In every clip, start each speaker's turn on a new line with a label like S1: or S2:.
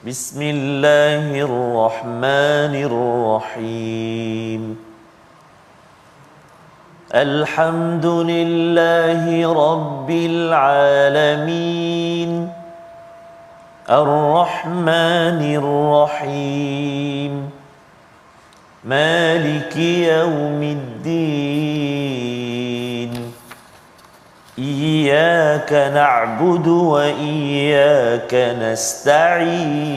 S1: بسم الله الرحمن الرحيم الحمد لله رب العالمين الرحمن الرحيم مالك يوم الدين إياك نعبد وإياك نستعين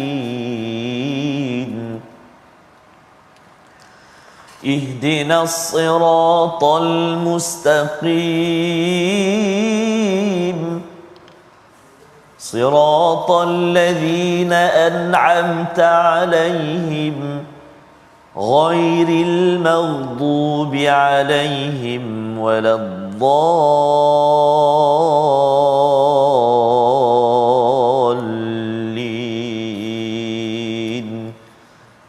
S1: اهدنا الصراط المستقيم صراط الذين أنعمت عليهم غير المغضوب عليهم ولا الضالين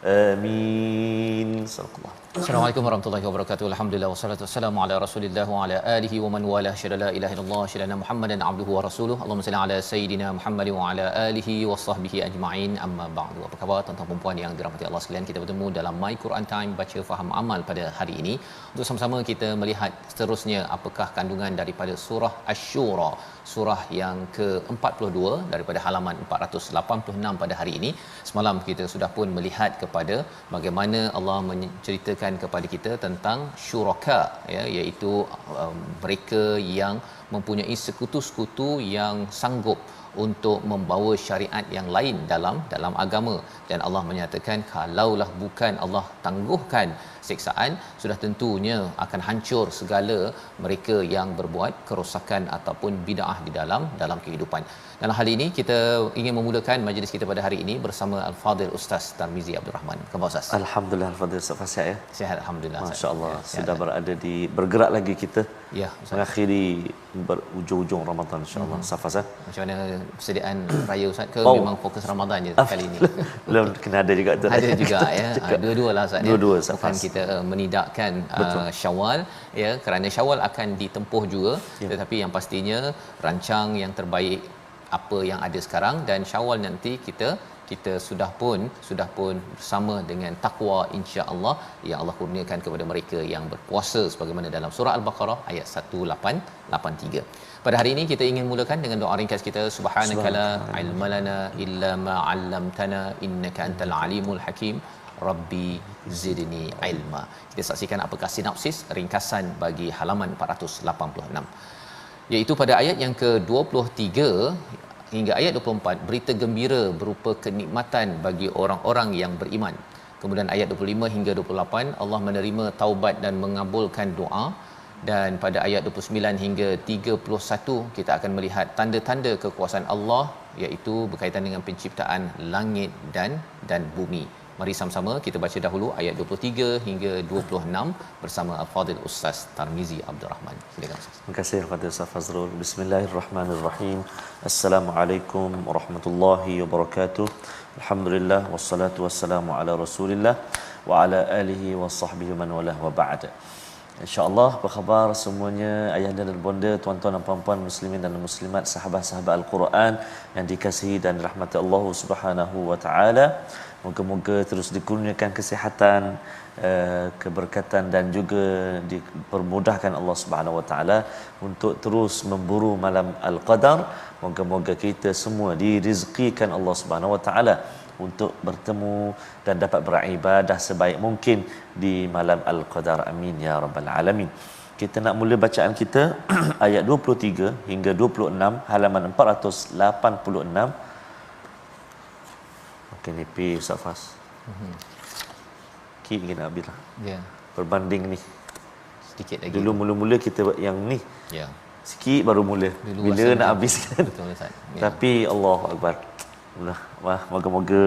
S1: آمين. صدق الله.
S2: Assalamualaikum warahmatullahi wabarakatuh. Alhamdulillah wassalatu wassalamu ala Rasulillah wa ala alihi wa man wala syada la ilaha illallah syada Muhammadan abduhu wa rasuluhu. Allahumma salli ala sayidina Muhammad wa ala alihi wa sahbihi ajma'in. Amma ba'du. Apa khabar tuan-tuan dan puan yang dirahmati Allah sekalian? Kita bertemu dalam My Quran Time baca faham amal pada hari ini untuk sama-sama kita melihat seterusnya apakah kandungan daripada surah Asy-Syura, surah yang ke-42 daripada halaman 486 pada hari ini. Semalam kita sudah pun melihat kepada bagaimana Allah menceritakan kepada kita tentang syuraka, ya, iaitu mereka yang mempunyai sekutu-sekutu yang sanggup untuk membawa syariat yang lain dalam agama, dan Allah menyatakan kalaulah bukan Allah tangguhkan siksaan, sudah tentunya akan hancur segala mereka yang berbuat kerosakan ataupun bidah di dalam kehidupan. Dalam hal ini kita ingin memulakan majlis kita pada hari ini bersama Al-Fadhil Ustaz Tarmizi Abdul Rahman. Khabar Ustaz?
S1: Alhamdulillah Al-Fadhil Ustaz sihat ya.
S2: Sihat alhamdulillah.
S1: Masya-Allah sudah berada di bergerak lagi kita.
S2: Ya,
S1: mengakhiri berhujung-hujung Ramadan insya-Allah. Safas.
S2: Macam mana persediaan raya Ustaz ke memang fokus Ramadan je kali ini?
S1: Belum kena ada juga tu.
S2: Ada juga ya. Dua-dualah Ustaz ya.
S1: Dua-dua
S2: Bukan kita menidakkan Syawal ya, kerana Syawal akan ditempuh juga, tetapi yang pastinya rancang yang terbaik apa yang ada sekarang, dan Syawal nanti kita sudah pun bersama dengan takwa insya-Allah yang Allah kurniakan kepada mereka yang berpuasa sebagaimana dalam surah Al-Baqarah ayat 183. Pada hari ini kita ingin mulakan dengan doa ringkas kita. Subhanakala ilmalana illa ma 'allamtana innaka antal alimul hakim. Rabbi zidni ilma. Kita saksikan apakah sinopsis ringkasan bagi halaman 486, iaitu pada ayat yang ke-23 hingga ayat 24, berita gembira berupa kenikmatan bagi orang-orang yang beriman. Kemudian ayat 25 hingga 28 Allah menerima taubat dan mengabulkan doa, dan pada ayat 29 hingga 31 kita akan melihat tanda-tanda kekuasaan Allah, iaitu berkaitan dengan penciptaan langit dan bumi. Mari sama-sama kita baca dahulu ayat 23 hingga 26 bersama Al-Fadhil Ustaz Tarmizi Abdul Rahman. Silakan Ustaz.
S1: Terima kasih Al-Fadhil Ustaz Fazrul. Bismillahirrahmanirrahim. Assalamualaikum warahmatullahi wabarakatuh. Alhamdulillah wassalatu wassalamu ala Rasulillah wa ala alihi wasahbihi man walah wa ba'd. InsyaAllah, apa khabar semuanya ayahanda dan bonda, tuan-tuan dan puan-puan muslimin dan muslimat, sahabat-sahabat Al-Quran yang dikasihi dan rahmati Allah Subhanahu wa taala. Moga-moga terus dikurniakan kesihatan, keberkatan dan juga dipermudahkan Allah Subhanahu wa taala untuk terus memburu malam Al-Qadar. Moga-moga kita semua dirizkikan Allah Subhanahu wa taala untuk bertemu dan dapat beribadah sebaik mungkin di malam Al-Qadar. Amin ya rabbal alamin. Kita nak mula bacaan kita ayat 23 hingga 26 halaman 486. Okey, ni pi Ustaz Fas. Sikit lagi nak habis lah.
S2: Ya.
S1: Berbanding ni
S2: Sedikit lagi.
S1: dulu mula-mula kita buat yang ni.
S2: Ya.
S1: Sikit baru mula.
S2: Dulu
S1: Bila nak habis kan.
S2: Betul Ustaz. Ya.
S1: Tapi Allahu Akbar. Wah, moga-moga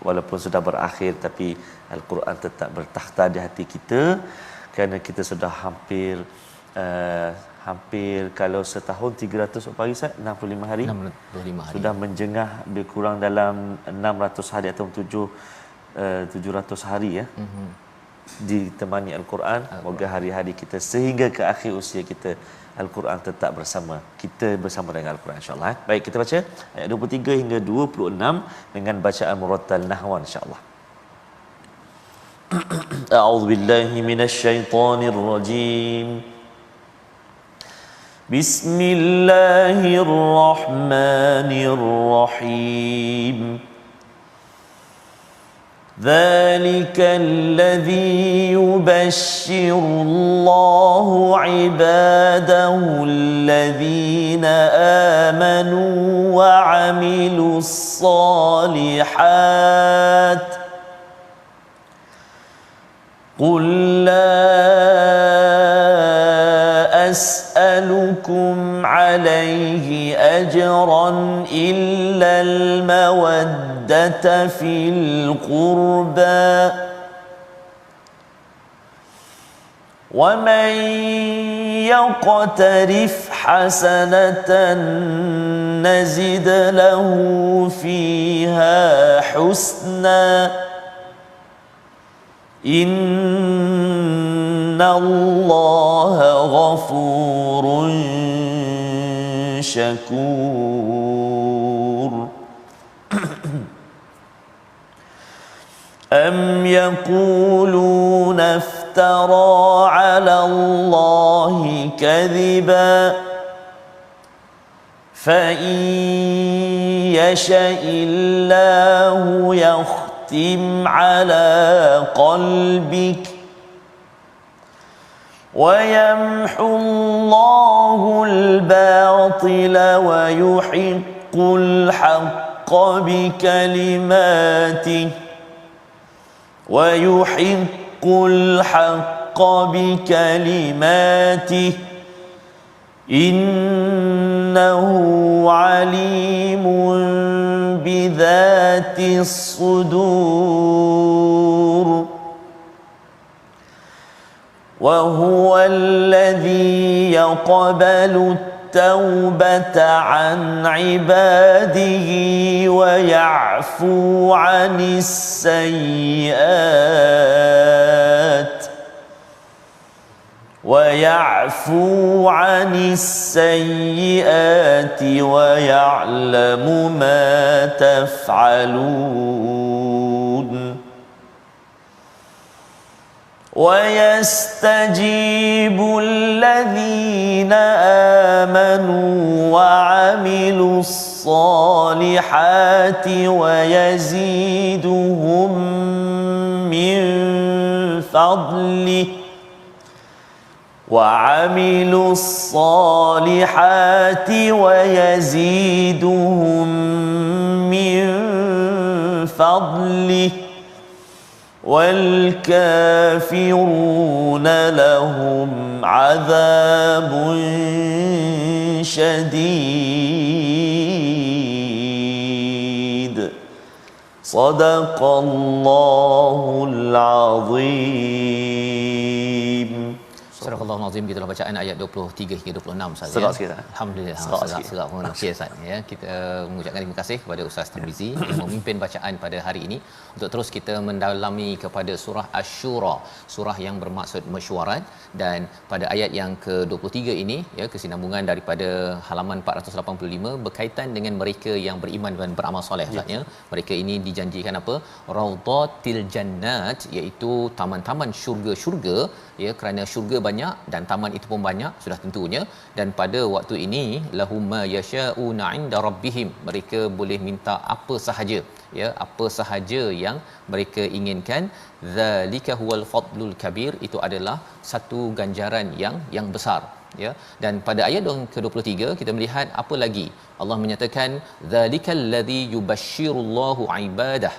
S1: walaupun sudah berakhir tapi Al-Quran tetap bertakhta di hati kita, kerana kita sudah hampir kalau setahun 300 berapa hari Ustaz? 65 hari.
S2: 65 hari.
S1: Sudah menjengah lebih kurang dalam 600 hari atau 700 hari ya. ditemani Al-Quran. Moga hari-hari kita sehingga ke akhir usia kita Al-Quran tetap bersama kita, bersama dengan Al-Quran, insya-Allah. Baik, kita baca ayat 23 hingga 26 dengan bacaan murattal nahwan, insya-Allah. A'udzu billahi minasy syaithanir rajim. Bismillahirrahmanirrahim. ذلك الذي يبشر الله عباده الذين آمنوا وعملوا الصالحات قل لا أسألكم عليه أجرا إلا المودة في القربى ومن يقترف حسنة نزد له فيها حسنا إن الله غفور شكور أم يقولون افترى على الله كذبا فإن يشاء الله يختم على قلبك ويمحو الله الباطل ويحق الحق بكلماته ويحق الحق بكلماته إنه عليم بذات الصدور وهو الذي يقبل التوبة عن عباده ويعفو عن السيئات ويعلم ما تفعلون ويستجيب الذين آمنوا وعملوا الصالحات ويزيدهم من فضله وعملوا الصالحات ويزيدهم من فضله والكافرون لهم عذاب شديد صدق الله العظيم.
S2: Surah Al-Azim, gitulah bacaan ayat 23 hingga 26 Ustaz.
S1: Serak sikit.
S2: Alhamdulillah. Serak pun okey Ustaz ya. Kita mengucapkan terima kasih kepada Ustaz Tarmizi yang memimpin bacaan pada hari ini untuk terus kita mendalami kepada surah Asy-Syura, surah yang bermaksud mesyuarat, dan pada ayat yang ke-23 ini ya, kesinambungan daripada halaman 485 berkaitan dengan mereka yang beriman dan beramal soleh Ustaz ya. Mereka ini dijanjikan apa? Raudhatil jannat, iaitu taman-taman syurga-syurga ya, kerana syurga banyak dan taman itu pun banyak sudah tentunya, dan pada waktu ini lahum ma yasha'una 'inda rabbihim, mereka boleh minta apa sahaja ya, apa sahaja yang mereka inginkan. Zalika huwal fadlul kabir, itu adalah satu ganjaran yang besar ya. Dan pada ayat yang ke-23 kita melihat apa lagi? Allah menyatakan zalikal ladzi yubashshirullahu ibadah,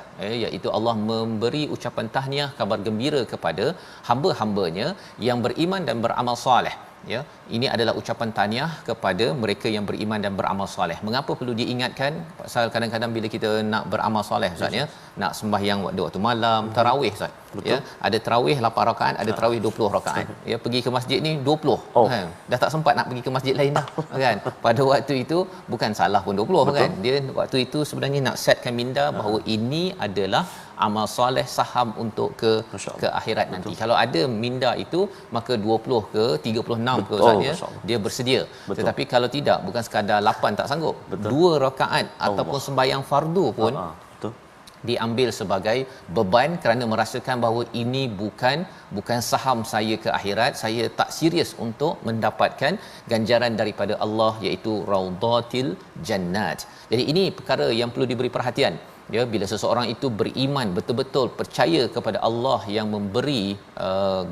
S2: iaitu Allah memberi ucapan tahniah, kabar gembira kepada hamba-hambanya yang beriman dan beramal soleh ya. Ini adalah ucapan tahniah kepada mereka yang beriman dan beramal soleh. Mengapa perlu diingatkan? Pasal kadang-kadang bila kita nak beramal soleh Ustaz ya, nak sembahyang waktu malam, tarawih Ustaz ya, ada tarawih 8 rakaat, ada tarawih 20 rakaat ya. Pergi ke masjid ni 20 kan, dah tak sempat nak pergi ke masjid lain dah kan. Pada waktu itu bukan salah pun 20 kan, dia waktu itu sebenarnya nak setkan minda bahawa ini adalah amal soleh, saham untuk ke akhirat nanti. Kalau ada minda itu, maka 20 ke 36 ke ustaznya dia bersedia. Tetapi kalau tidak, bukan sekadar 8 tak sanggup, 2 rakaat ataupun sembahyang fardu pun diambil sebagai beban kerana merasakan bahawa ini bukan saham saya ke akhirat, saya tak serius untuk mendapatkan ganjaran daripada Allah, iaitu Raudhatil Jannat. Jadi ini perkara yang perlu diberi perhatian. Ya, bila seseorang itu beriman betul-betul percaya kepada Allah yang memberi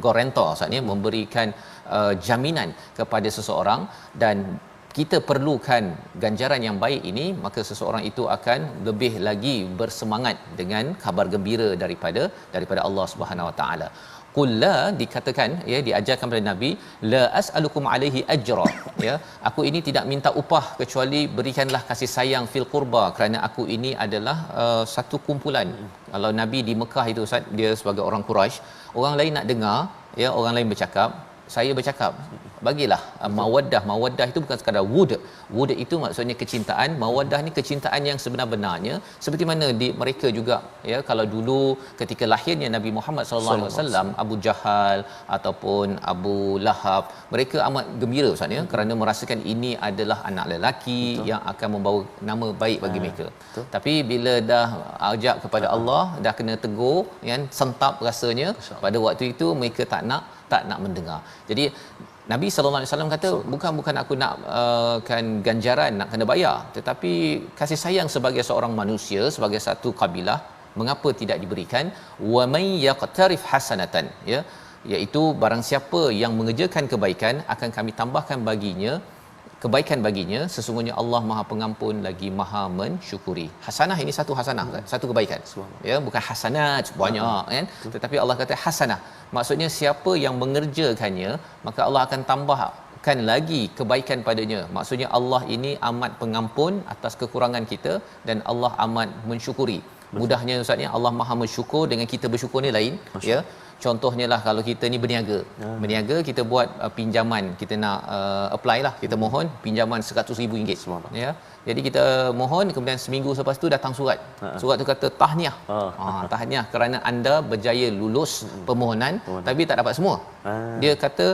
S2: guarantor, maksudnya memberikan jaminan kepada seseorang, dan kita perlukan ganjaran yang baik ini, maka seseorang itu akan lebih lagi bersemangat dengan kabar gembira daripada Allah Subhanahu Wa Taala. Qul la, dikatakan, ya, diajarkan kepada Nabi, la as'alukum alaihi ajra, ya, aku ini tidak minta upah kecuali berikanlah kasih sayang fil qurba, kerana aku ini adalah satu kumpulan. Kalau Nabi di Mekah itu Ustaz, dia sebagai orang Quraisy, orang lain nak dengar, ya, orang lain bercakap, saya bercakap, bagilah mawaddah itu bukan sekadar wud itu maksudnya kecintaan. Mawaddah ni kecintaan yang sebenar-benarnya, seperti mana di mereka juga, ya, kalau dulu ketika lahirnya Nabi Muhammad sallallahu alaihi wasallam, Abu Jahal ataupun Abu Lahab, mereka amat gembira Ustaz, ya, kerana merasakan ini adalah anak lelaki yang akan membawa nama baik bagi mereka. Tapi bila dah ajak kepada Allah, dah kena tegur, kan, sentap rasanya, pada waktu itu mereka tak nak mendengar. Jadi Nabi sallallahu alaihi wasallam kata, bukan aku nak kan ganjaran, nak kena bayar, tetapi kasih sayang sebagai seorang manusia, sebagai satu kabilah, mengapa tidak diberikan? Wa may yaqtarif hasanatan, ya, iaitu barang siapa yang mengerjakan kebaikan, akan kami tambahkan baginya kebaikan baginya, sesungguhnya Allah Maha Pengampun lagi Maha mensyukuri. Hasanah ini satu hasanah, satu kebaikan, ya, bukan hasanat banyak, kan, tetapi Allah kata hasanah, maksudnya siapa yang mengerjakannya, maka Allah akan tambahkan lagi kebaikan padanya. Maksudnya Allah ini amat pengampun atas kekurangan kita, dan Allah amat mensyukuri. Mudahnya Ustaz, Allah Maha mensyukur dengan kita bersyukur ni lain, ya. Contohnya lah, kalau kita ni berniaga, kita buat pinjaman, kita nak apply lah, kita mohon pinjaman RM100,000, ya. Jadi kita mohon, kemudian seminggu selepas tu datang surat tu kata tahniah, tahniah kerana anda berjaya lulus permohonan, tapi tak dapat semua. Dia kata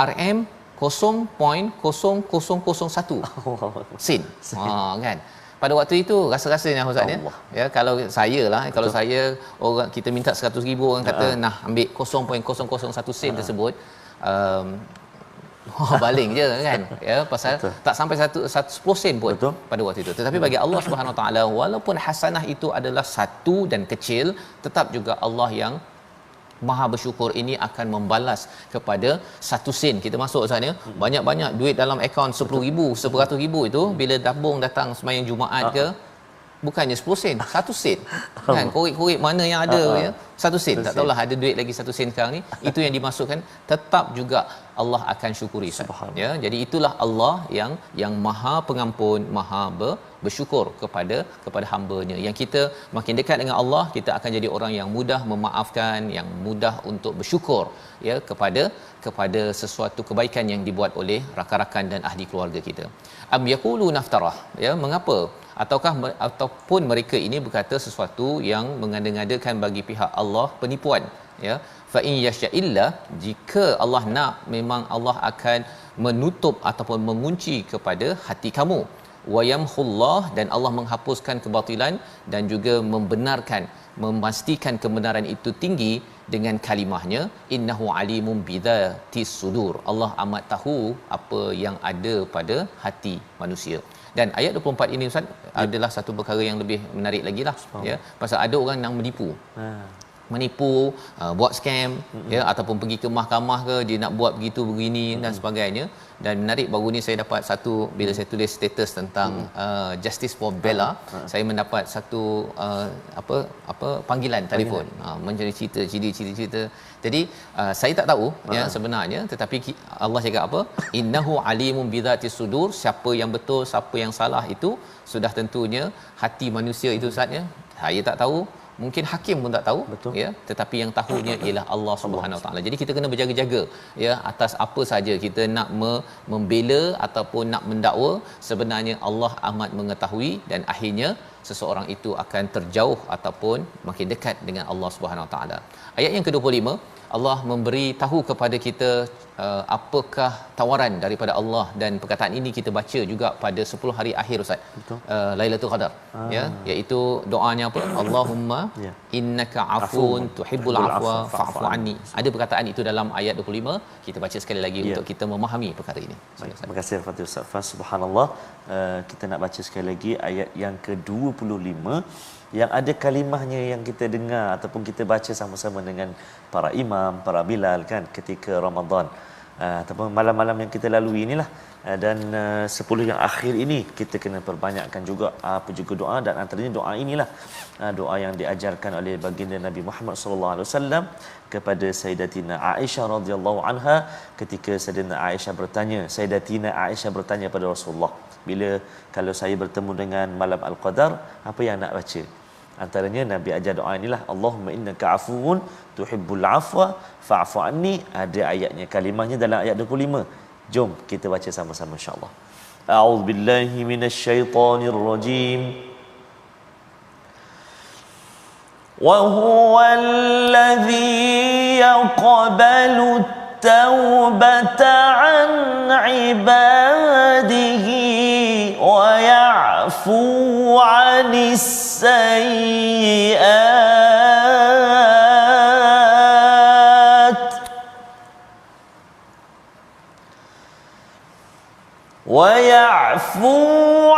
S2: RM 0.0001 sen, kan. Pada waktu itu rasa-rasanya Ustaz, ya, kalau saya lah, kalau saya, orang kita minta RM100,000, orang kata nah ambil 0.001 sen tersebut, baling je, kan, ya, pasal tak sampai 10 sen pun pada waktu itu. Tetapi bagi Allah Subhanahu Wa Taala, walaupun hasanah itu adalah satu dan kecil, tetap juga Allah yang Maha bersyukur ini akan membalas kepada 1 sen. Kita masuk Ustaz, ya, banyak-banyak duit dalam akaun 10,000, 100,000 itu, bila tabung datang sembahyang Jumaat ke, bukannya 10 sen, 1 sen, kan, korek-korek mana yang ada, ya, 1 sen, tak tahulah ada duit lagi 1 sen sekarang ni, itu yang dimasukkan, tetap juga Allah akan syukuri, ya. Jadi itulah Allah yang Maha Pengampun, Maha bersyukur kepada hamba-Nya. Yang kita makin dekat dengan Allah, kita akan jadi orang yang mudah memaafkan, yang mudah untuk bersyukur, ya, kepada sesuatu kebaikan yang dibuat oleh rakan-rakan dan ahli keluarga kita. Am yaqulu naftarah, ya, mengapa ataupun mereka ini berkata sesuatu yang mengada-ngadakan bagi pihak Allah penipuan, ya. Fa in yasha'illah, jika Allah nak, memang Allah akan menutup ataupun mengunci kepada hati kamu. Wa yamhullah, dan Allah menghapuskan kebatilan dan juga memastikan kebenaran itu tinggi dengan kalimahnya, innahu alimun bidzatis sudur. Allah amat tahu apa yang ada pada hati manusia. Dan ayat 24 ini Ustaz adalah satu perkara yang lebih menarik lagi lah, ya, pasal ada orang yang menipu, buat scam, ya, ataupun pergi ke mahkamah ke, dia nak buat begitu begini dan sebagainya. Dan menarik, baru ni saya dapat satu, bila saya tulis status tentang Justice for Bella, saya mendapat satu panggilan telefon, menjadi cerita. Jadi saya tak tahu, ya, sebenarnya, tetapi Allah cakap apa? Innahu alimun bidzatis sudur, siapa yang betul, siapa yang salah itu sudah tentunya hati manusia itu Ustaz, ya. Saya tak tahu, mungkin hakim pun tak tahu, ya, tetapi yang tahunya ialah Allah Subhanahu Wa Taala. Jadi kita kena berjaga-jaga, ya, atas apa saja kita nak membela ataupun nak mendakwa, sebenarnya Allah amat mengetahui, dan akhirnya seseorang itu akan terjauh ataupun makin dekat dengan Allah Subhanahu Wa Taala. Ayat yang ke-25, Allah memberi tahu kepada kita apakah tawaran daripada Allah, dan perkataan ini kita baca juga pada 10 hari akhir Ustaz. Lailatul Qadar, ya, iaitu doanya apa? Allahumma innaka afun tuhibbul afwa fa'fu anni. Ada perkataan itu dalam ayat 25. Kita baca sekali lagi untuk kita memahami perkara ini.
S1: Baik, terima kasih Al-Fatihah Ustaz Fas. Subhanallah. Kita nak baca sekali lagi ayat yang ke-25 yang ada kalimahnya yang kita dengar ataupun kita baca sama-sama dengan para imam, para bilal kan ketika Ramadan, ataupun malam-malam yang kita lalui inilah. Dan 10 yang akhir ini kita kena perbanyakkan juga apa juga doa, dan antaranya doa inilah doa yang diajarkan oleh baginda Nabi Muhammad sallallahu alaihi wasallam kepada Sayyidatina Aisyah radhiyallahu anha ketika Sayyidatina Aisyah bertanya pada Rasulullah, bila kalau saya bertemu dengan malam Al-Qadar, apa yang nak baca? Antaranya Nabi ajar doa inilah, Allahumma innaka afuwun tuhibbul afwa fa'fu anni. Ada ayatnya, kalimahnya dalam ayat 25. Jom kita baca sama-sama insya-Allah. A'udzubillahi minasyaitonirrajim. Wa huwal ladzi yaqbalu at-taubata 'an 'ibadihi wa ya'fu 'anis sayyi'at wa ya'fu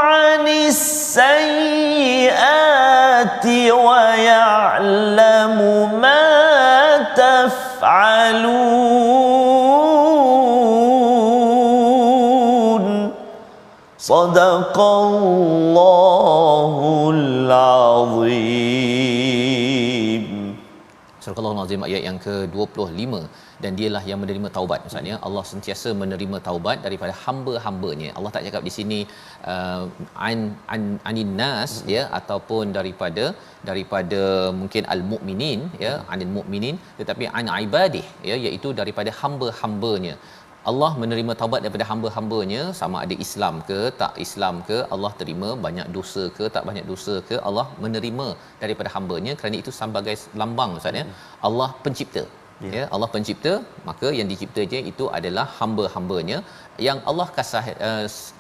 S1: 'anis sayyi'ati wa ya'lamu ma taf'alun. Sadaqallahul azim.
S2: Surah Al-Azim ayat yang ke-25. Dan dialah yang menerima taubat. Maksudnya Allah sentiasa menerima taubat daripada hamba-hambanya. Allah tak cakap di sini anin nas, ya, ataupun daripada mungkin al-mukminin, ya, anil mukminin, tetapi an ibadih, ya, iaitu daripada hamba-hambanya. Allah menerima taubat daripada hamba-hambanya, sama ada Islam ke tak Islam ke, Allah terima banyak dosa ke tak banyak dosa ke, Allah menerima daripada hambanya. Kerana itu sebagai lambang Ustaz, ya, Allah pencipta. Ya, Allah pencipta, maka yang diciptanya itu adalah hamba-hambanya yang Allah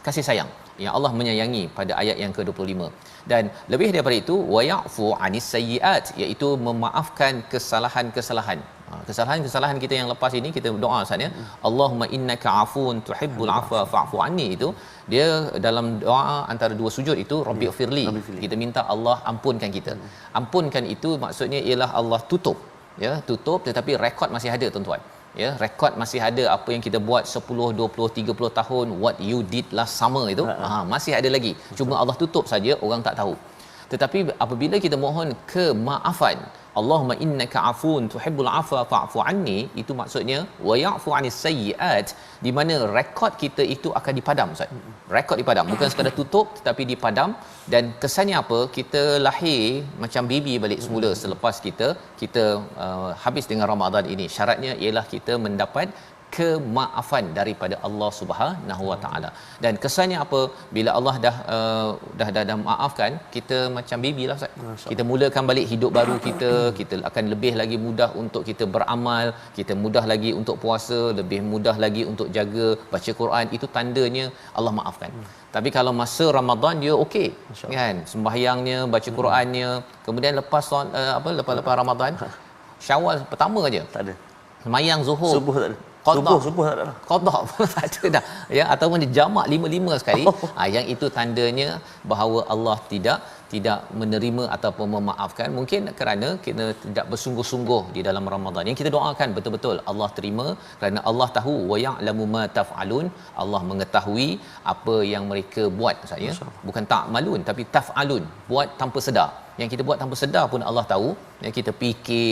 S2: kasih sayang, yang Allah menyayangi pada ayat yang ke-25. Dan lebih daripada itu, wa ya'fu 'anis sayyi'at, iaitu memaafkan kesalahan-kesalahan. Kesalahan-kesalahan kita yang lepas ini kita doa Ustaz, ya, Allahumma innaka afun tuhibbul afwa fa'fu anni. Itu dia dalam doa antara dua sujud itu, rabbighfirli, kita minta Allah ampunkan kita. Ampunkan itu maksudnya ialah Allah tutup, ya, tutup, tetapi rekod masih ada tuan-tuan, ya, rekod masih ada. Apa yang kita buat 10 20 30 tahun, what you did last summer itu masih ada lagi, cuma Allah tutup saja, orang tak tahu. Tetapi apabila kita mohon kemaafan, Allahumma innaka afun tuhibbul afwa fa'fu anni, itu maksudnya wa ya'fu 'anis sayyi'at, di mana rekod kita itu akan dipadam Ustaz. Rekod dipadam, bukan sekadar tutup tetapi dipadam. Dan kesannya apa? Kita lahir macam baby balik semula selepas kita habis dengan Ramadan ini. Syaratnya ialah kita mendapat kemaafan daripada Allah Subhanahu Wa Taala. Dan kesannya apa? Bila Allah dah maafkan, kita macam baby lah Ustaz. Kita mulakan balik hidup baru kita akan lebih lagi mudah untuk kita beramal, kita mudah lagi untuk puasa, lebih mudah lagi untuk jaga baca Quran. Itu tandanya Allah maafkan. Tapi kalau masa Ramadan dia okey, kan? Sembahyangnya, baca Qurannya, kemudian lepas lepas Ramadan, Syawal pertama aja tak ada. Sembahyang Zuhur,
S1: subuh tak ada. Subuh tak ada.
S2: Qada tak ada dah. Ya, ataupun dia jamak 5 sekali. Yang itu tandanya bahawa Allah tidak menerima ataupun memaafkan, mungkin kerana kita tidak bersungguh-sungguh di dalam Ramadan. Yang kita doakan betul-betul Allah terima, kerana Allah tahu wa ya'lamu ma taf'alun. Allah mengetahui apa yang mereka buat Ustaz, ya. Bukan ta'malun tapi taf'alun, buat tanpa sedar. Yang kita buat tanpa sedar pun Allah tahu. Yang kita fikir,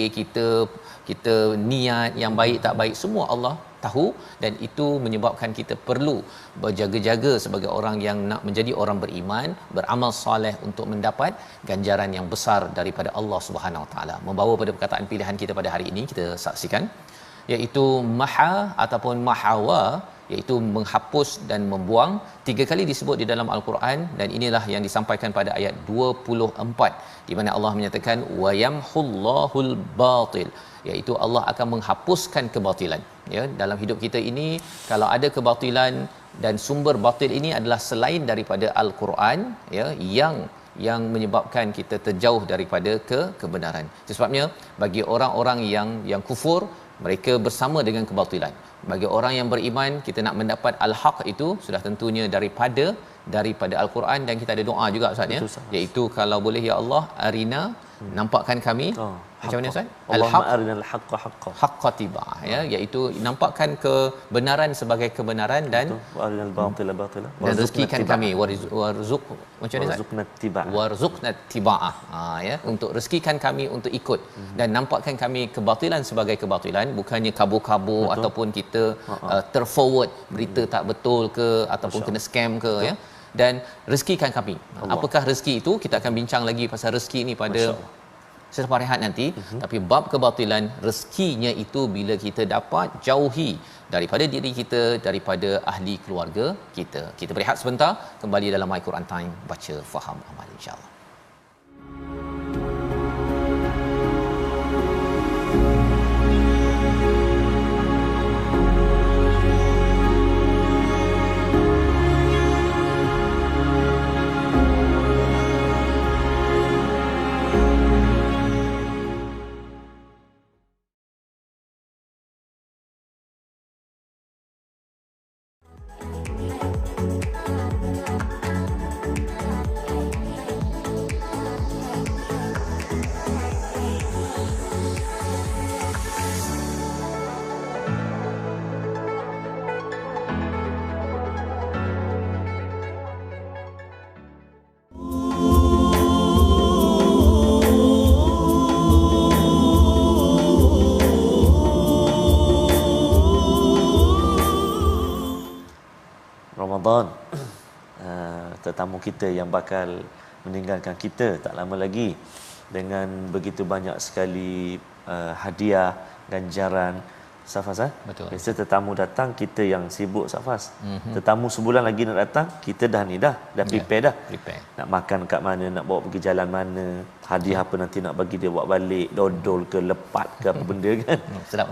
S2: kita niat yang baik tak baik, semua Allah tahu. Dan itu menyebabkan kita perlu berjaga-jaga sebagai orang yang nak menjadi orang beriman, beramal soleh untuk mendapat ganjaran yang besar daripada Allah Subhanahu Wa Taala. Membawa pada perkataan pilihan kita pada hari ini, kita saksikan, iaitu maha ataupun mahawa, iaitu menghapus dan membuang. 3 kali disebut di dalam al-Quran, dan inilah yang disampaikan pada ayat 24 di mana Allah menyatakan wa yamhullahul batil, iaitu Allah akan menghapuskan kebatilan. Ya, dalam hidup kita ini kalau ada kebatilan dan sumber batil ini adalah selain daripada al-Quran, ya, yang menyebabkan kita terjauh daripada kebenaran. Sebabnya bagi orang-orang yang kufur, mereka bersama dengan kebatilan. Bagi orang yang beriman, kita nak mendapat al-haq itu sudah tentunya daripada al-Quran, dan kita ada doa juga Ustaz, ya, iaitu kalau boleh ya Allah arina, nampakkan kami macam mana Ustaz?
S1: Allahumma arinal haqqa haqqan
S2: haqqa tiba, ya, iaitu nampakkan kebenaran sebagai kebenaran, dan
S1: arinal batila batila,
S2: dan rezekikan kami warzuq macam mana Ustaz?
S1: Warzuqna tiba,
S2: warzuqna tiba'ah, ya, untuk rezekikan kami untuk ikut, dan nampakkan kami kebatilan sebagai kebatilan, bukannya kabur-kabur ataupun kita terforward berita tak betul ke ataupun kena scam ke, ya, dan rezekikan kami. Apakah rezeki itu? Kita akan bincang lagi pasal rezeki ni pada selepas rehat nanti. Tapi bab kebatilan, rezekinya itu bila kita dapat jauhi daripada diri kita, daripada ahli keluarga kita. Kita berehat sebentar, kembali dalam My Quran Time, baca faham amal, insya-Allah.
S1: Ramadan, tetamu kita yang bakal meninggalkan kita tak lama lagi dengan begitu banyak sekali hadiah, ganjaran. Safas,
S2: betul.
S1: Biasa tetamu datang, kita yang sibuk Safas. Tetamu sebulan lagi nak datang, kita dah prepare dah. Nak makan kat mana, nak bawa pergi jalan mana, hadiah apa nanti nak bagi dia bawa balik, dodol ke lepat ke apa benda kan.
S2: Sedap.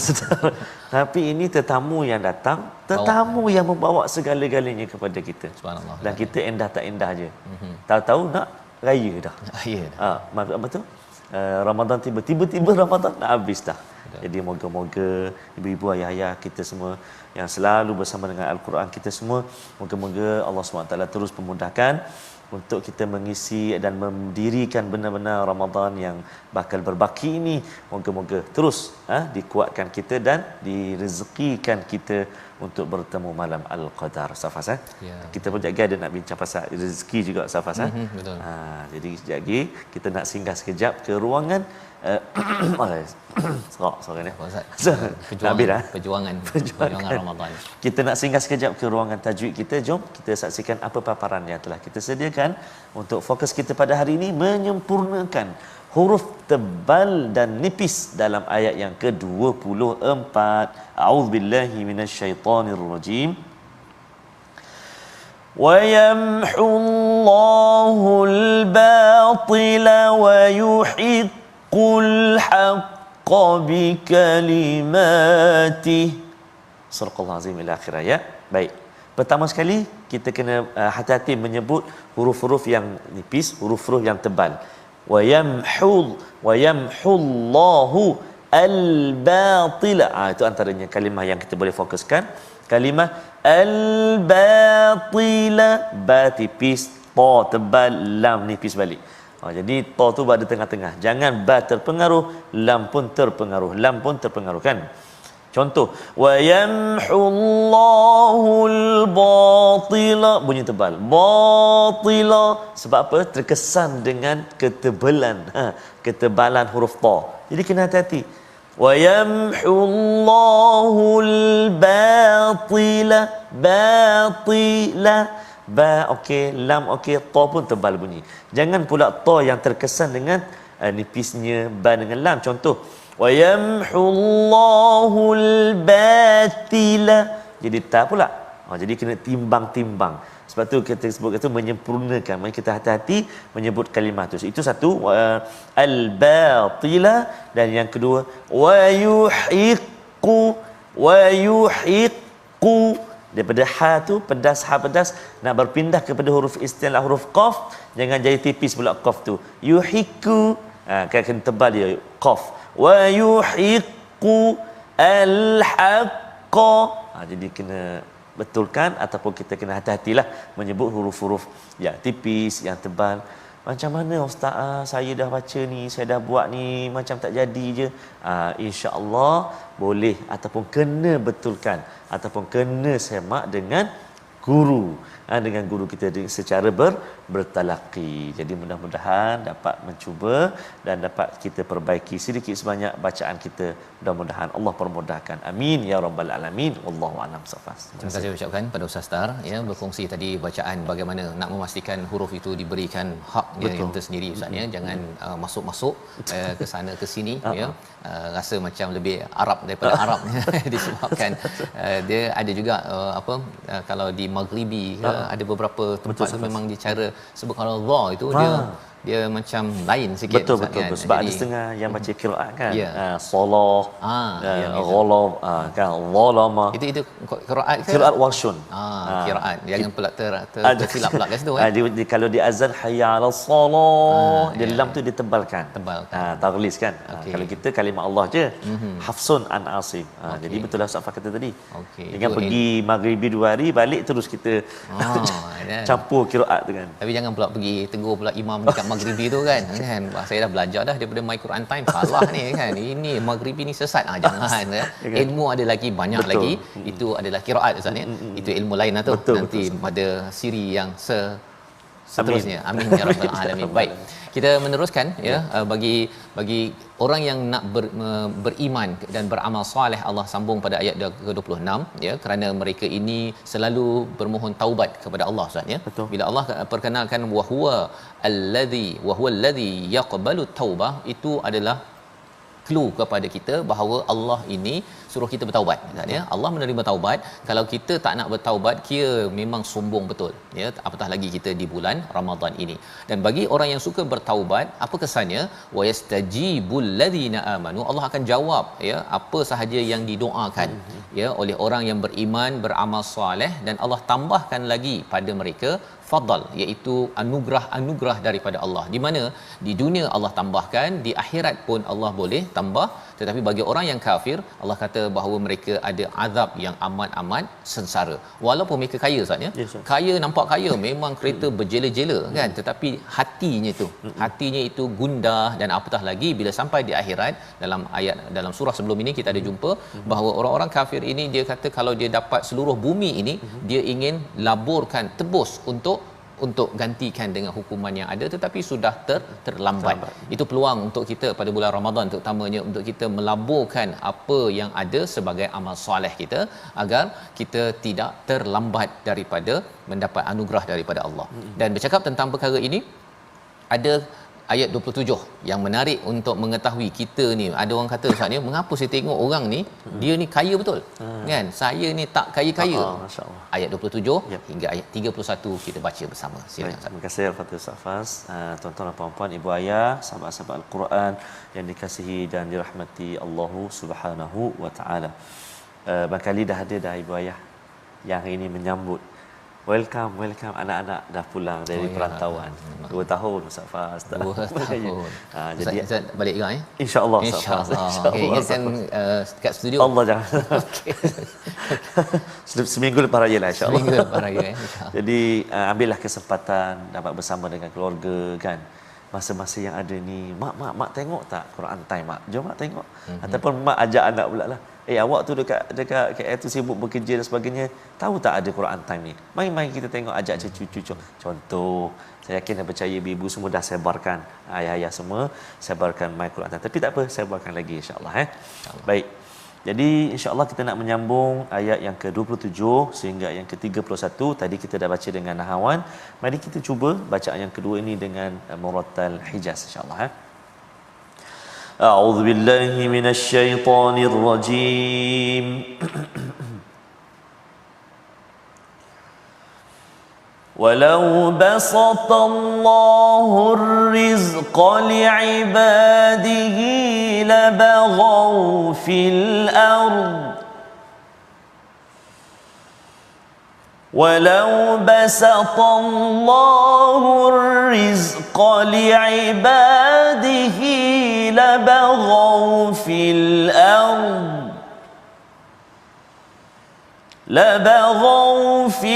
S1: Sedap. Tapi ini tetamu yang datang, tetamu yang membawa segala-galanya kepada kita.
S2: Subhanallah.
S1: Dan kita endah tak endah je. Tahu-tahu nak raya dah.
S2: Ya.
S1: Apa tu? Ramadan tiba-tiba Ramadan nak habis dah. Jadi moga-moga ibu-ibu, ayah-ayah kita semua yang selalu bersama dengan Al-Quran kita semua, moga-moga Allah SWT terus memudahkan untuk kita mengisi dan mendirikan benar-benar Ramadan yang bakal berbaki ini. Moga-moga terus dikuatkan kita dan direzekikan kita untuk bertemu malam Al-Qadar. Safas,
S2: ya.
S1: Kita pun jaga ada nak bincang pasal rezeki juga Safas.
S2: Betul.
S1: Jadi sekejap lagi kita nak singgah sekejap ke ruangan suara ni.
S2: Perjuangan Ramadan.
S1: Kita nak singgah sekejap ke ruangan tajwid kita. Jom kita saksikan apa paparan yang telah kita sediakan untuk fokus kita pada hari ini, menyempurnakan huruf tebal dan nipis dalam ayat yang ke-24. A'udzubillahi minasyaitonirrajim. وَيَمْحُو اللَّهُ الْبَاطِلَ وَيُحِقُّ الْحَقَّ بِكَلِمَاتِهِ. Surah Azim ila akhir ayat. Baik. Pertama sekali kita kena hati-hati menyebut huruf-huruf yang nipis, huruf-huruf yang tebal. وَيَمْحُو اللَّهُ الْبَاطِلَ. Itu antaranya kalimah yang kita boleh fokuskan. Kalimah al-batila, ba tipis, ta tebal, lam nipis balik. Jadi ta tu berada tengah-tengah. Jangan ba terpengaruh, lam pun terpengaruh. Lam pun terpengaruh kan. Contoh, wa yamhullahul batila, bunyi tebal. Batila sebab apa? Terkesan dengan ketebalan, ketebalan huruf ta. Jadi kena hati-hati. Wa yamhullahul batila, batila, ba okey, lam okey, ta pun tebal bunyi. Jangan pula ta yang terkesan dengan nipisnya ba dengan lam. Contoh, wa yamhullahul batila, jadi ta pula. Jadi kena timbang-timbang. Sebab tu kita sebut itu menyempurnakan. Mari kita hati-hati menyebut kalimah tu. Itu satu, al-batila, dan yang kedua wa yuhiqqu. Daripada ha tu pedas, ha pedas, nak berpindah kepada huruf istilah huruf qaf, jangan jadi tipis pula qaf tu. Yuhiqqu, kan kena tebal dia qaf. Wa yuhiqqu al-haqqa. Jadi kena betulkan, ataupun kita kena hati-hatilah menyebut huruf-huruf yang tipis, yang tebal. Macam mana ustaz, saya dah baca ni, saya dah buat ni, macam tak jadi je. Insya-Allah boleh, ataupun kena betulkan, ataupun kena semak dengan guru, dengan guru kita secara bertalaqi. Jadi mudah-mudahan dapat mencuba dan dapat kita perbaiki sedikit sebanyak bacaan kita. Mudah-mudahan Allah permudahkan. Amin ya rabbal alamin. Wallahu a'lam safas.
S2: Terima kasih ucapkan pada Ustaz Tar ya, berkongsi tadi bacaan bagaimana nak memastikan huruf itu diberikan hak dia yang tersendiri Ustaz ya. Jangan masuk-masuk ke sana ke sini ya. Rasa macam lebih Arab daripada Arab disebabkan dia ada juga kalau di Maghribi ke, ada beberapa tempat tu memang dia cara subhanallah itu dia macam lain sikit.
S1: Betul kan? Sebab ada setengah yang baca qiraat kan. Salah, ghalab, kan zalama.
S2: Itu qiraat ke?
S1: Qiraat warshun.
S2: Qiraat. Jangan pula tersilap pula kat situ kan.
S1: Kalau di azan hayya 'alas salah, dia lam tu ditebalkan. Taghlis kan. Kalau kita kalimah Allah je, hafsun an asim. Jadi betul lah Ustaz kata tadi. Jangan pergi maghribi 2 hari, balik terus kita campur qiraat tu kan.
S2: Tapi jangan pula pergi tegur pula imam dekat Maghribi tu kan. Saya dah belajar dah daripada My Quran Time, salah ni kan. Ini Maghribi ni sesat. Jangan ya. Ilmu ada lagi banyak lagi. Itu adalah qiraat Ustaz ya. Itu ilmu lain lah tu. Nanti pada siri yang seterusnya. Amin ya rabbal alamin. Baik. Kita meneruskan ya, bagi orang yang nak beriman dan beramal soleh, Allah sambung pada ayat ke-26 ya, kerana mereka ini selalu bermohon taubat kepada Allah Ustaz ya. Bila Allah perkenalkan wa huwa allazi yaqbalu taubah, itu adalah clue kepada kita bahawa Allah ini suruh kita bertaubat ya. Allah menerima taubat. Kalau kita tak nak bertaubat, kira memang sombong betul ya, apatah lagi kita di bulan Ramadan ini. Dan bagi orang yang suka bertaubat, apa kesannya? Wa yastajibul ladzina amanu, Allah akan jawab ya apa sahaja yang didoakan ya oleh orang yang beriman, beramal soleh, dan Allah tambahkan lagi pada mereka fadal, iaitu anugerah daripada Allah. Di mana di dunia Allah tambahkan, di akhirat pun Allah boleh tambah. Tetapi bagi orang yang kafir, Allah kata bahawa mereka ada azab yang amat-amat sengsara. Walaupun mereka kaya Ustaz ya. Kaya, nampak kaya, memang kereta berjela-jela kan, tetapi hatinya itu gundah. Dan apatah lagi bila sampai di akhirat, dalam surah sebelum ini kita ada jumpa bahawa orang-orang kafir ini, dia kata kalau dia dapat seluruh bumi ini, dia ingin laburkan, tebus untuk gantikan dengan hukuman yang ada, tetapi sudah terlambat. Itu peluang untuk kita pada bulan Ramadan terutamanya, untuk kita melaburkan apa yang ada sebagai amal soleh kita, agar kita tidak terlambat daripada mendapat anugerah daripada Allah. Dan bercakap tentang perkara ini, ada ayat 27 yang menarik untuk mengetahui kita ni. Ada orang kata Ustaz ni, mengapa saya tengok orang ni dia ni kaya betul kan, saya ni tak kaya-kaya.
S1: Masya-Allah.
S2: Ayat 27 hingga ayat 31 kita baca bersama. Silakan.
S1: Terima kasih Al-Fatihah Safas. Tuan-tuan dan puan-puan, ibu ayah, sahabat-sahabat Al-Quran yang dikasihi dan dirahmati Allah Subhanahu wa taala. Barangkali dah ada dah ibu ayah yang hari ini menyambut welcome anak-anak dah pulang dari perantauan. 2 tahun Ustaz Faz.
S2: 2 tahun.
S1: Jadi
S2: Ustaz balik juga ya?
S1: Insya-Allah.
S2: Okey, ingatkan dekat studio.
S1: Allah jangan. Okey. Seminggu lepas raya lah insya-Allah.
S2: Seminggu lepas raya insya-Allah.
S1: Jadi ambillah kesempatan dapat bersama dengan keluarga kan. Masa-masa yang ada ni, mak tengok tak Quran Time mak? Jom mak tengok. Ataupun mak ajak anak pula lah. Awak tu dekat KL tu sibuk bekerja dan sebagainya. Tahu tak ada Quran Time ni? Main-main kita tengok, ajak cucu. Contoh, saya yakin dan percaya ibu-ibu semua dah sebarkan, ayah-ayah semua sebarkan My Quran Time. Tapi tak apa, sebarkan lagi insya-Allah Baik. Jadi insya-Allah kita nak menyambung ayat yang ke-27 sehingga yang ke-31. Tadi kita dah baca dengan nahawan. Mari kita cuba bacaan yang kedua ini dengan murattal Hijaz insya-Allah A'udzu billahi minasy syaithanir rajim. ولو بسط الله الرزق لعباده لبغوا في الأرض ولو بسط الله الرزق لعباده لبغوا في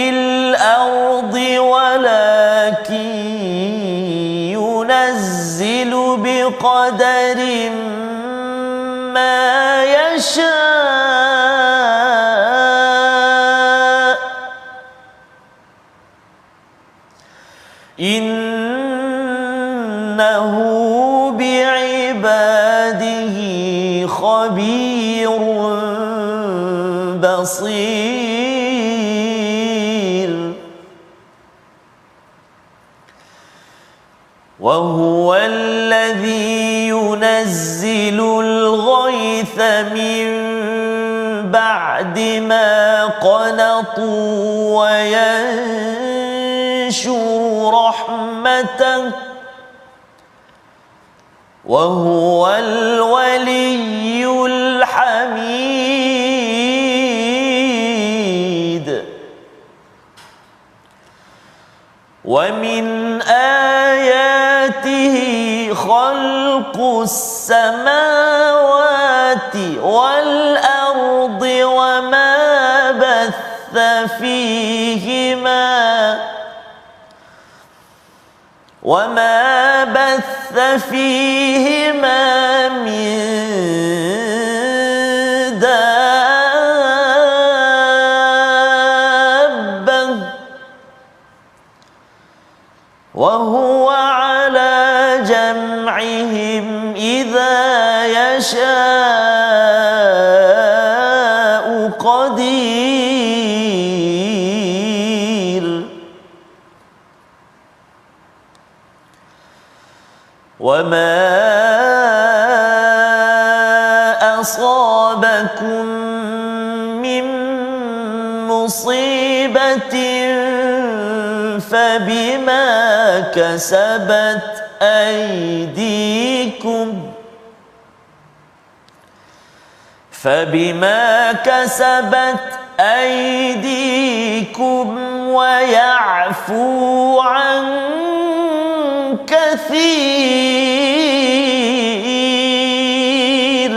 S1: الأرض ولكن ينزل بقدر ما يشاء إنه بعباده خبير بصير وهو الذي ينزل الغيث من بعد ما قنطوا وينشر رحمته وهو الولي الحميد ومن آياته خلق السماوات والأرض وما بث فيهما من دابة وهو على جمعهم إذا يشاء قدير وما أصابكم من مصيبة فبما كسبت أيديكم ويعفو عن كثير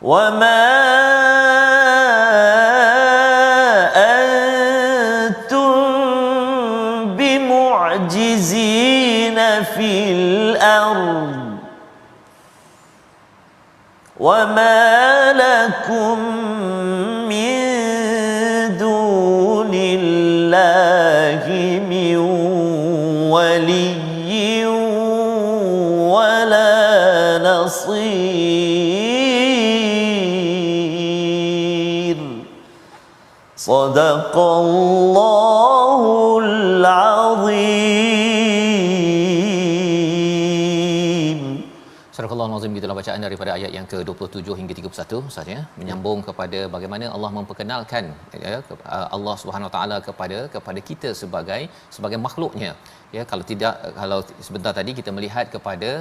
S1: وما أنتم بمعجزين في الأرض وما لكم من دون الله من ولي ولا نصير صدق الله العظيم.
S2: Surah Al-Nazim, gitulah bacaan daripada ayat yang ke-27 hingga 31 Ustaz ya, menyambung kepada bagaimana Allah memperkenalkan ya, Allah Subhanahu Wa Taala kepada kita sebagai makhluknya ya. Kalau sebentar tadi kita melihat kepada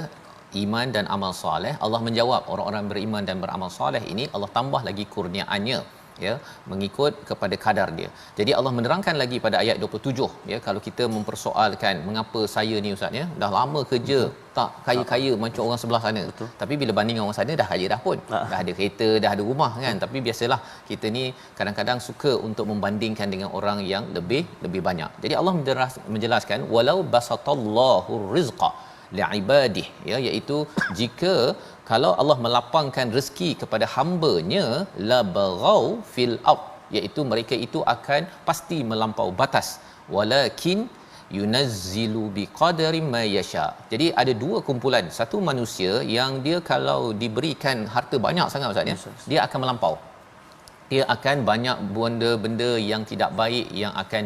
S2: iman dan amal soleh, Allah menjawab orang-orang beriman dan beramal soleh ini Allah tambah lagi kurniaannya ya, mengikut kepada kadar dia. Jadi Allah menerangkan lagi pada ayat 27 ya, kalau kita mempersoalkan mengapa saya ni Ustaz ya, dah lama kerja tak kaya-kaya macam orang sebelah sana. Tapi bila banding orang sana dah kaya dah pun. Dah ada kereta, dah ada rumah kan. Tapi biasalah kita ni kadang-kadang suka untuk membandingkan dengan orang yang lebih banyak. Jadi Allah menjelaskan walau basatallahu rizqa li'ibadih ya, iaitu jika kalau Allah melapangkan rezeki kepada hamba-Nya la baghaw fil ard, iaitu mereka itu akan pasti melampau batas, walakin yunazzilu biqadari ma yasha. Jadi ada dua kumpulan, satu manusia yang dia kalau diberikan harta banyak sangat Ustaz ya, dia akan melampau, dia akan banyak benda-benda yang tidak baik yang akan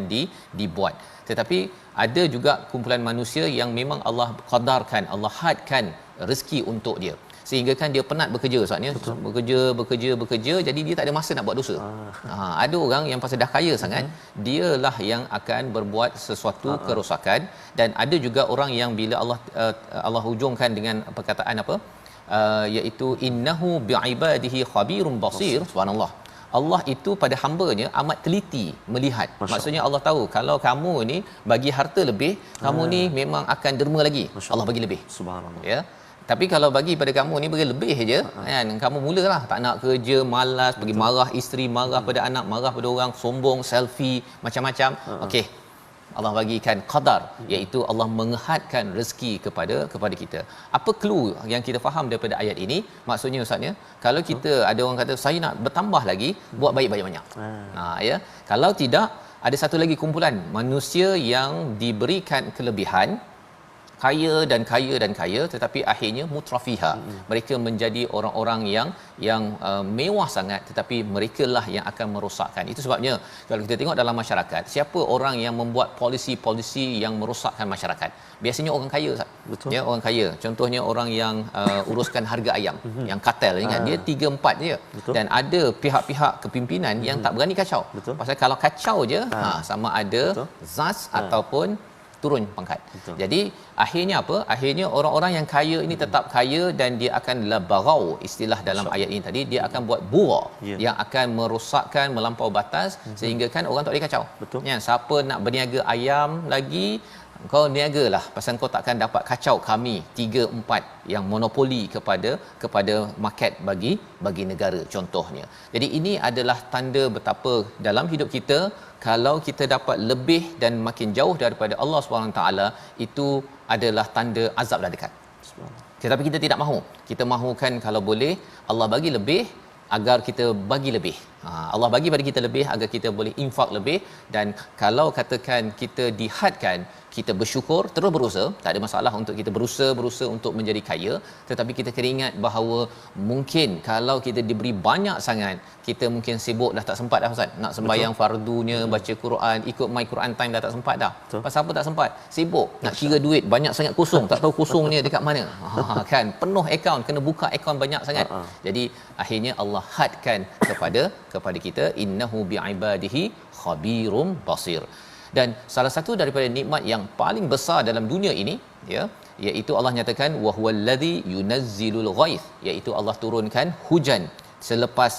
S2: dibuat. Tetapi ada juga kumpulan manusia yang memang Allah qadarkan, Allah hadkan rezeki untuk dia. sehingga kan dia penat bekerja Ustaz ya. Bekerja jadi dia tak ada masa nak buat dosa. Ada orang yang pasal dah kaya sangat, dialah yang akan berbuat sesuatu kerosakan, dan ada juga orang yang bila Allah hujungkan dengan perkataan apa, iaitu innahu bi'ibadihi khabirun basir. Subhanallah, Allah itu pada hamba-Nya amat teliti melihat. Maksudnya Allah tahu kalau kamu ni bagi harta lebih, kamu ni memang akan derma lagi. Allah bagi lebih.
S1: Subhanallah.
S2: Ya. Tapi kalau bagi pada kamu ni bagi lebih je, kan, kamu mulalah tak nak kerja, malas, pergi marah isteri, marah pada anak, marah pada orang, sombong, selfie, macam-macam. Okey, Allah bagikan qadar, iaitu Allah mengehadkan rezeki kepada kita. Apa clue yang kita faham daripada ayat ini? Maksudnya Ustaz ya, kalau kita ada orang kata saya nak bertambah lagi, buat baik banyak-banyak. Ya. Kalau tidak, ada satu lagi kumpulan manusia yang diberikan kelebihan, kaya, tetapi akhirnya mutrafiha. Mereka menjadi orang-orang yang mewah sangat, tetapi merekalah yang akan merosakkan. Itu sebabnya kalau kita tengok dalam masyarakat, siapa orang yang membuat polisi-polisi yang merosakkan masyarakat? Biasanya orang kaya, Ustaz.
S1: Betul.
S2: Ya, orang kaya. Contohnya orang yang uruskan harga ayam, yang kartel ni kan, dia 3-4 je.
S1: Betul.
S2: Dan ada pihak-pihak kepimpinan yang tak berani kacau.
S1: Betul.
S2: Pasal kalau kacau je, sama ada zas ataupun turun pangkat. Betul. Jadi akhirnya apa? Akhirnya orang-orang yang kaya ini tetap kaya, dan dia akan labarau, istilah dalam ayat ini tadi, dia akan buat bura, yang akan merosakkan melampau batas, sehingga kan orang tak boleh kacau.
S1: Betul.
S2: Ya, siapa nak berniaga ayam lagi, kau niagalah, pasal kau takkan dapat kacau kami 3-4 yang monopoli kepada market bagi negara, contohnya. Jadi ini adalah tanda betapa dalam hidup kita, kalau kita dapat lebih dan makin jauh daripada Allah SWT, itu adalah tanda azab dah dekat. Tetapi kita tidak mahu. Kita mahukan kalau boleh Allah bagi lebih, agar kita bagi lebih. Allah bagi pada kita lebih agar kita boleh infak lebih. Dan kalau katakan kita dihadkan, kita bersyukur, terus berusaha, tak ada masalah untuk kita berusaha untuk menjadi kaya, tetapi kita kena ingat bahawa mungkin kalau kita diberi banyak sangat, kita mungkin sibuk dah tak sempat dah Ustaz nak sembahyang fardunya, baca Quran, ikut my Quran time dah tak sempat dah. Pasal apa tak sempat? Sibuk nak kira duit, banyak sangat kosong, tak tahu kosongnya dekat mana. Kan penuh akaun, kena buka akaun banyak sangat. Jadi akhirnya Allah hadkan kepada kita, innahu bi'ibadihi khabirum basir. Dan salah satu daripada nikmat yang paling besar dalam dunia ini, ya, iaitu Allah nyatakan wa huwallazi yunazzilul ghaith, iaitu Allah turunkan hujan selepas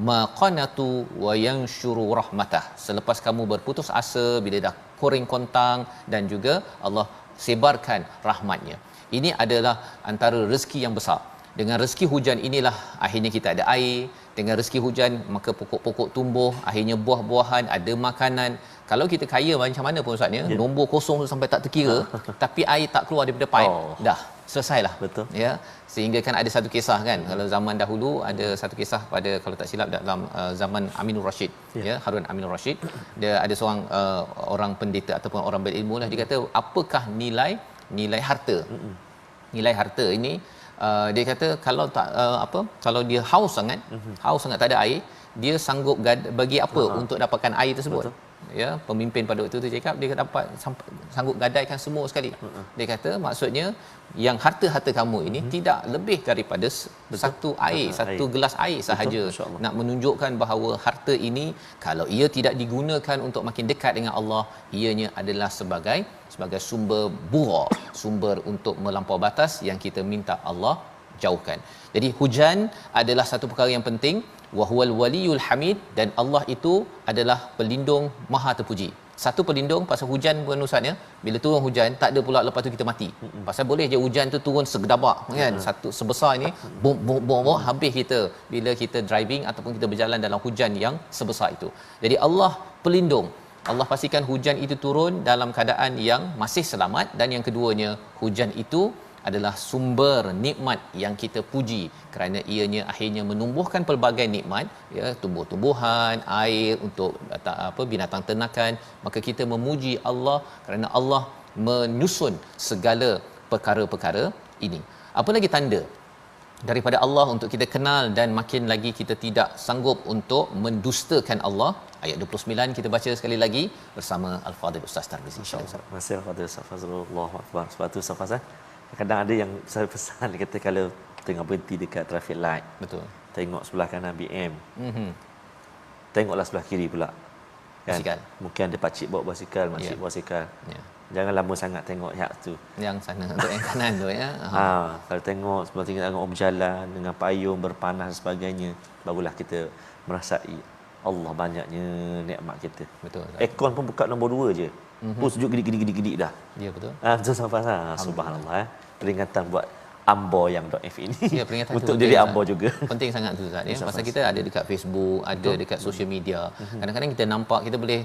S2: maqanatu wa yanshuru rahmatah, selepas kamu berputus asa, bila dah koreng kontang, dan juga Allah sebarkan rahmatnya. Ini adalah antara rezeki yang besar. Dengan rezeki hujan inilah akhirnya kita ada air. Dengan rezeki hujan maka pokok-pokok tumbuh, akhirnya buah-buahan, ada makanan. Kalau kita kaya macam mana pun Ustaz ya, nombor kosong tu sampai tak terkira, tapi air tak keluar daripada pipe, dah selesailah.
S1: Betul.
S2: Ya, sehingga kan ada satu kisah kan, kalau zaman dahulu ada satu kisah pada, kalau tak silap dalam zaman Aminur Rashid, ya, Harun Aminur Rashid, dia ada seorang orang pendeta ataupun orang berilmu lah, dia kata apakah nilai harta. Nilai harta ini dia kata kalau tak kalau dia haus sangat tak ada air, dia sanggup bagi apa untuk dapatkan air tersebut. Betul. Ya, pemimpin pada waktu itu cakap dia dapat sanggup gadaikan semua sekali. Dia kata maksudnya yang harta-harta kamu ini tidak lebih daripada satu air, satu gelas air sahaja. Nak menunjukkan bahawa harta ini kalau ia tidak digunakan untuk makin dekat dengan Allah, ianya adalah sebagai sumber bura, sumber untuk melampau batas yang kita minta Allah jauhkan. Jadi hujan adalah satu perkara yang penting. Wa huwal waliyul hamid, dan Allah itu adalah pelindung maha terpuji. Satu pelindung pasal hujan pun Ustaz ya, bila turun hujan tak ada pula lepas tu kita mati. Pasal boleh je hujan tu turun segedabak kan, satu sebesar ini bom habis kita bila kita driving ataupun kita berjalan dalam hujan yang sebesar itu. Jadi Allah pelindung. Allah pastikan hujan itu turun dalam keadaan yang masih selamat, dan yang keduanya hujan itu adalah sumber nikmat yang kita puji, kerana ianya akhirnya menumbuhkan pelbagai nikmat, ya, tumbuh-tumbuhan, air untuk binatang ternakan. Maka kita memuji Allah kerana Allah menyusun segala perkara-perkara ini. Apa lagi tanda daripada Allah untuk kita kenal dan makin lagi kita tidak sanggup untuk mendustakan Allah? Ayat 29 kita baca sekali lagi bersama Al-Fadhil Ustaz Tarmizi.
S1: Insya-Allah. Masya-Allah Fadhil Ustaz Fazrul, Allahu Akbar. Sebab tu Ustaz Fazrul, Kadang ada yang saya pesan, dia kata kalau tengah berhenti dekat traffic light,
S2: Betul.
S1: tengok sebelah kanan BM,
S2: Mhm.
S1: tengoklah sebelah kiri pula. Kan?
S2: Basikal.
S1: Mungkin ada pakcik bawa basikal, makcik bawa basikal.
S2: Ya.
S1: Jangan lama sangat tengok yang tu.
S2: Yang sana untuk yang kanan tu ya.
S1: Kalau tengok sebelah tinggi, tengok orang berjalan dengan payung berpanas dan sebagainya, barulah kita merasai Allah banyaknya nikmat kita.
S2: Betul.
S1: Aircon pun buka nombor 2 je. Pun sejuk gedik-gedik dah.
S2: Ya, betul.
S1: Betul sampai sana. Subhanallah. Peringatan buat Ambo yang .f ini.
S2: Ya, peringatan
S1: untuk
S2: tu
S1: diri
S2: penting,
S1: Ambo juga.
S2: Penting sangat tu Ustaz ya.
S1: Ustaz,
S2: Pasal kita ada dekat Facebook, ada dekat social media. Kadang-kadang kita nampak, kita boleh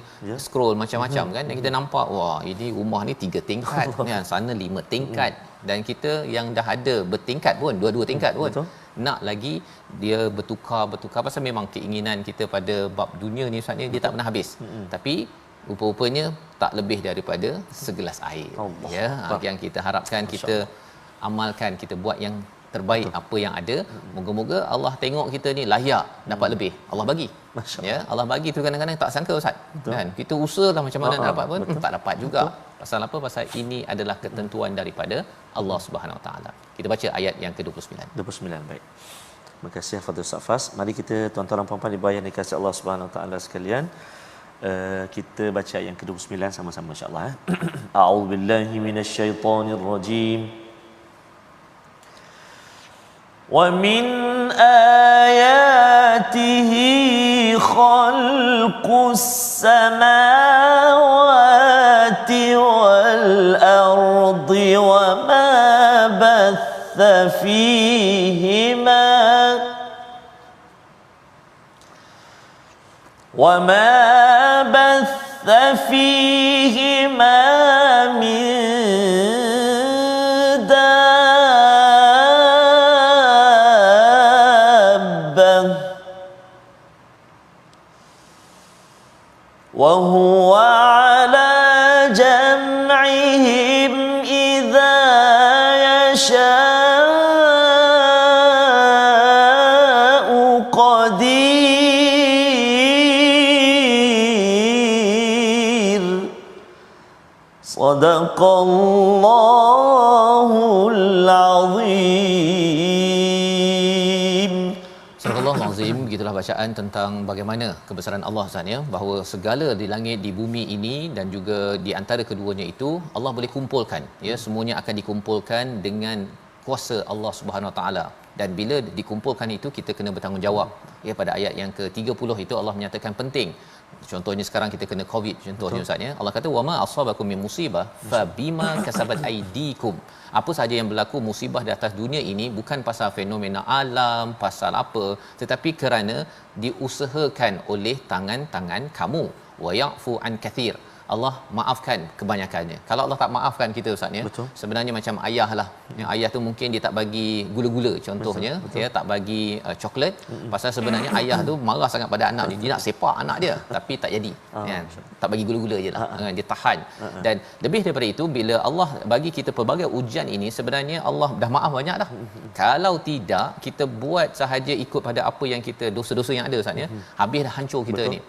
S2: scroll macam-macam kan, dan kita nampak wah, ini rumah ni 3 tingkat kan, sana 5 tingkat, dan kita yang dah ada bertingkat pun, 2-2 tingkat pun.
S1: Betul.
S2: Nak lagi dia bertukar pasal memang keinginan kita pada bab dunia ni Ustaz ni dia tak pernah habis. Tapi rupa-rupanya tak lebih daripada segelas air.
S1: Allah.
S2: Ya, yang kita harapkan kita amalkan, kita buat yang terbaik apa yang ada. Moga-moga Allah tengok kita ni layak dapat lebih. Allah bagi. Ya, Allah bagi tu kadang-kadang tak sangka Ustaz. Kan? Kita usahalah macam mana nak dapat pun tak dapat juga. Pasal apa? Pasal ini adalah ketentuan daripada Allah Subhanahu Wa Taala. Kita baca ayat yang ke-29.
S1: 29, baik. Terima kasih Fadil Safas. Mari kita tuan-tuan dan puan-puan dibayar dikasihi Allah Subhanahu Wa Taala sekalian. Kita baca ayat yang ke-29 sama-sama insya-Allah. A'udzubillahi minasyaitonirrajim. ومن آياته خلق السماوات والأرض وما بث فيهما من وهو على جمعهم إذا يشاء قدير صدق الله العظيم.
S2: Surah Al-Azim, begitulah bacaan tentang bagaimana kebesaran Allah Ustaz ya, bahawa segala di langit di bumi ini dan juga di antara keduanya itu Allah boleh kumpulkan ya, semuanya akan dikumpulkan dengan kuasa Allah Subhanahu Wa Taala, dan bila dikumpulkan itu kita kena bertanggungjawab ya. Pada ayat yang ke-30 itu Allah menyatakan penting. Contohnya sekarang kita kena COVID contohnya Ustaz ya. Allah kata wama asabakum min musibah fa bima kasabat aydikum. Apa sahaja yang berlaku musibah di atas dunia ini bukan pasal fenomena alam, pasal apa, tetapi kerana diusahakan oleh tangan-tangan kamu. Wa ya'fu an kathir. Allah maafkan kebanyakannya. Kalau Allah tak maafkan kita Ustaz ya, sebenarnya macam ayah lah. Yang ayah tu mungkin dia tak bagi gula-gula contohnya, dia tak bagi coklat, pasal sebenarnya ayah tu marah sangat pada anak dia. Dia nak sepak anak dia tapi tak jadi. Kan? Tak bagi gula-gula jelah. Dia tahan. Dan lebih daripada itu, bila Allah bagi kita pelbagai ujian ini, sebenarnya Allah dah maaf banyak dah. Kalau tidak kita buat sahaja ikut pada apa yang kita, dosa-dosa yang ada Ustaz ya, habis dah hancur kita ni.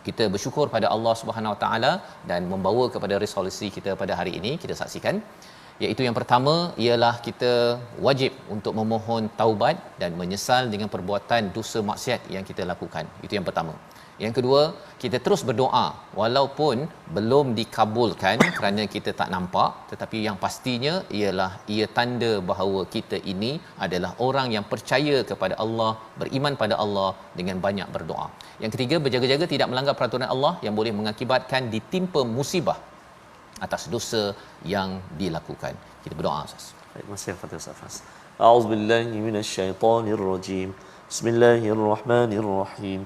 S2: Kita bersyukur pada Allah Subhanahu Wa Taala dan membawa kepada resolusi kita pada hari ini. Kita saksikan, iaitu yang pertama ialah kita wajib untuk memohon taubat dan menyesal dengan perbuatan dosa maksiat yang kita lakukan. Itu yang pertama. Yang kedua, kita terus berdoa walaupun belum dikabulkan kerana kita tak nampak, tetapi yang pastinya ialah ia tanda bahawa kita ini adalah orang yang percaya kepada Allah, beriman pada Allah dengan banyak berdoa. Yang ketiga, berjaga-jaga tidak melanggar peraturan Allah yang boleh mengakibatkan ditimpa musibah atas dosa yang dilakukan. Kita berdoa Ustaz.
S1: Baik, masih Fatih Safas. A'udzubillahi minasyaitonirrajim. Bismillahirrahmanirrahim.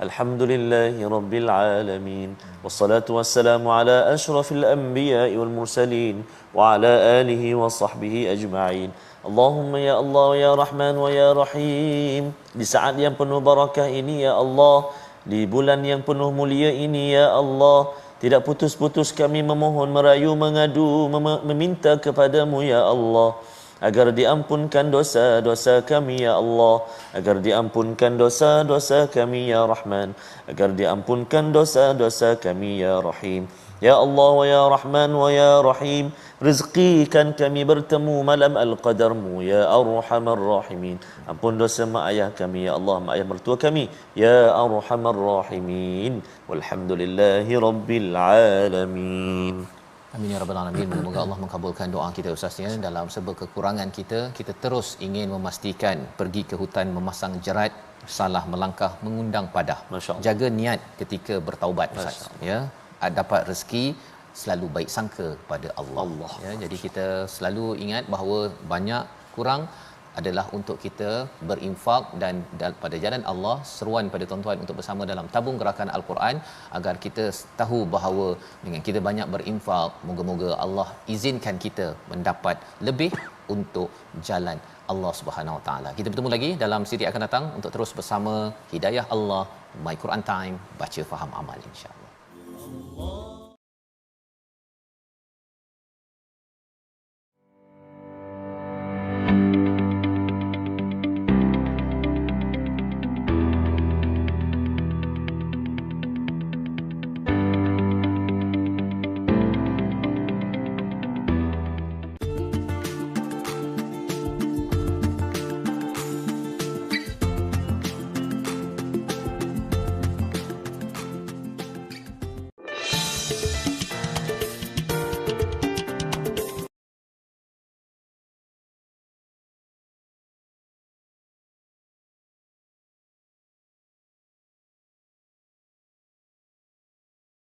S1: Alhamdulillahi rabbil alamin. Wassalatu wassalamu ala asyrafil anbiya'i wal mursalin wa ala alihi wa sahbihi ajma'in. Allahumma ya Allah ya Rahman wa ya Rahim. Di saat yang penuh barakah ini ya Allah, di bulan yang penuh mulia ini ya Allah, tidak putus-putus kami memohon, merayu, mengadu, meminta kepadamu ya Allah, agar diampunkan dosa-dosa kami ya Allah, agar diampunkan dosa-dosa kami ya Rahman, agar diampunkan dosa-dosa kami ya Rahim. Ya Allah wa ya Rahman wa ya Rahim, rizqikan kami bertemu malam al-qadarmu ya Arhamar Rahimin. Ampun dosa mak ayah kami ya Allah, mak ayah mertua kami ya Arhamar Rahimin. Walhamdulillahi rabbil alamin.
S2: Amin ya rabbal alamin. Moga Allah mengabulkan doa kita Ustaz ya. Dalam serba kekurangan kita, kita terus ingin memastikan pergi ke hutan memasang jerat, salah melangkah mengundang padah. Jaga niat ketika bertaubat Ustaz ya. Dapat rezeki selalu baik sangka pada Allah. Ya, jadi kita selalu ingat bahawa banyak kurang adalah untuk kita berinfak dan pada jalan Allah. Seruan pada tuan-tuan untuk bersama dalam tabung gerakan Al-Quran agar kita tahu bahawa dengan kita banyak berinfak, moga-moga Allah izinkan kita mendapat lebih untuk jalan Allah Subhanahu Wa Taala. Kita bertemu lagi dalam siri akan datang untuk terus bersama Hidayah Allah, My Quran Time, baca faham amal insya-Allah.